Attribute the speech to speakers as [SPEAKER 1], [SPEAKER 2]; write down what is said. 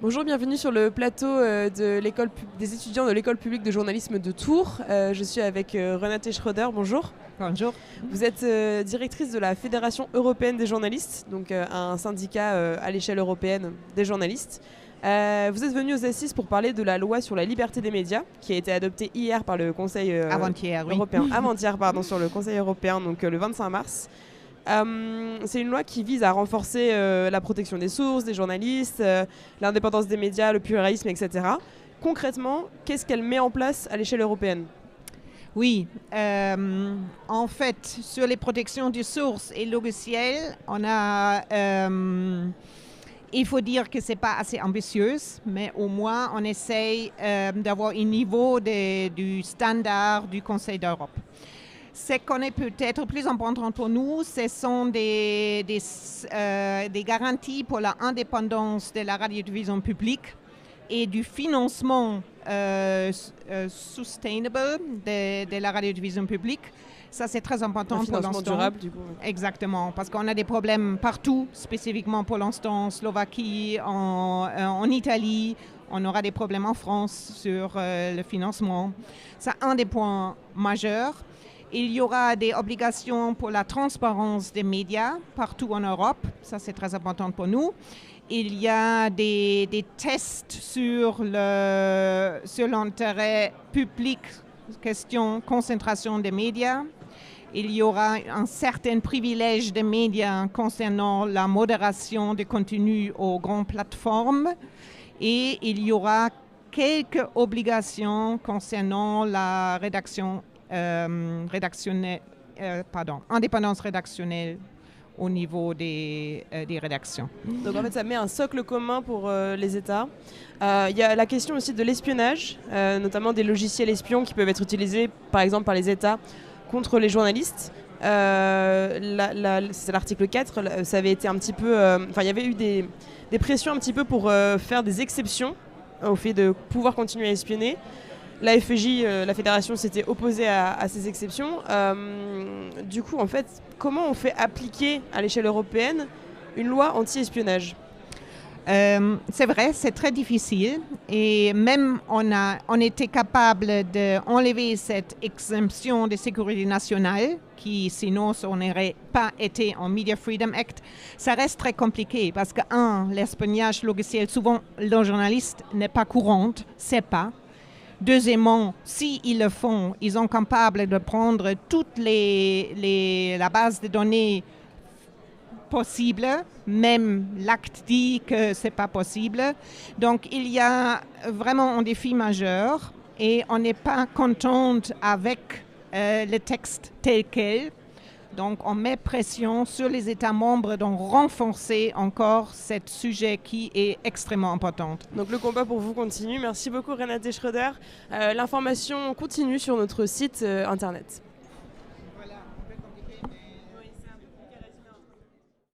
[SPEAKER 1] Bonjour, bienvenue sur le plateau des étudiants de l'école publique de journalisme de Tours. Je suis avec Renate Schroeder, bonjour.
[SPEAKER 2] Bonjour.
[SPEAKER 1] Vous êtes directrice de la Fédération européenne des journalistes, donc un syndicat à l'échelle européenne des journalistes. Vous êtes venue aux Assises pour parler de la loi sur la liberté des médias qui a été adoptée hier par le Conseil européen, avant-hier sur le Conseil européen, donc le 25 mars. C'est une loi qui vise à renforcer la protection des sources, des journalistes, l'indépendance des médias, le pluralisme, etc. Concrètement, qu'est-ce qu'elle met en place à l'échelle européenne ?
[SPEAKER 2] Oui, en fait, sur les protections des sources et logiciels, il faut dire que ce n'est pas assez ambitieux, mais au moins on essaye d'avoir un niveau du standard du Conseil d'Europe. Ce qu'on est peut-être plus important pour nous, ce sont des garanties pour l'indépendance de la radiodiffusion publique et du financement sustainable de la radiodiffusion publique. Ça, c'est très important pour l'instant.
[SPEAKER 1] Un financement durable, du coup.
[SPEAKER 2] Exactement, parce qu'on a des problèmes partout, spécifiquement pour l'instant en Slovaquie, en Italie. On aura des problèmes en France sur le financement. C'est un des points majeurs. Il y aura des obligations pour la transparence des médias partout en Europe. Ça, c'est très important pour nous. Il y a des tests sur l'intérêt public, question concentration des médias. Il y aura un certain privilège des médias concernant la modération des contenus aux grandes plateformes. Et il y aura quelques obligations concernant la indépendance rédactionnelle au niveau des rédactions.
[SPEAKER 1] Donc en fait, ça met un socle commun pour les États. Il y a la question aussi de l'espionnage, notamment des logiciels espions qui peuvent être utilisés, par exemple, par les États contre les journalistes. C'est l'article 4, ça avait été un petit peu... il y avait eu des pressions un petit peu pour faire des exceptions au fait de pouvoir continuer à espionner. La FEJ, la fédération, s'était opposée à ces exceptions. Du coup, en fait, comment on fait appliquer à l'échelle européenne une loi anti-espionnage ?
[SPEAKER 2] C'est vrai, c'est très difficile. Et même on était capable d'enlever cette exemption de sécurité nationale qui, sinon, ça n'aurait pas été en Media Freedom Act. Ça reste très compliqué parce que, l'espionnage logiciel, souvent, le journaliste n'est pas courant, ne sait pas. Deuxièmement, s'ils le font, ils sont capables de prendre toute la base de données possible, même l'acte dit que ce n'est pas possible. Donc, il y a vraiment un défi majeur et on n'est pas contente avec le texte tel quel. Donc, on met pression sur les États membres de renforcer encore ce sujet qui est extrêmement important.
[SPEAKER 1] Donc, le combat pour vous continue. Merci beaucoup, Renate Schroeder. L'information continue sur notre site internet.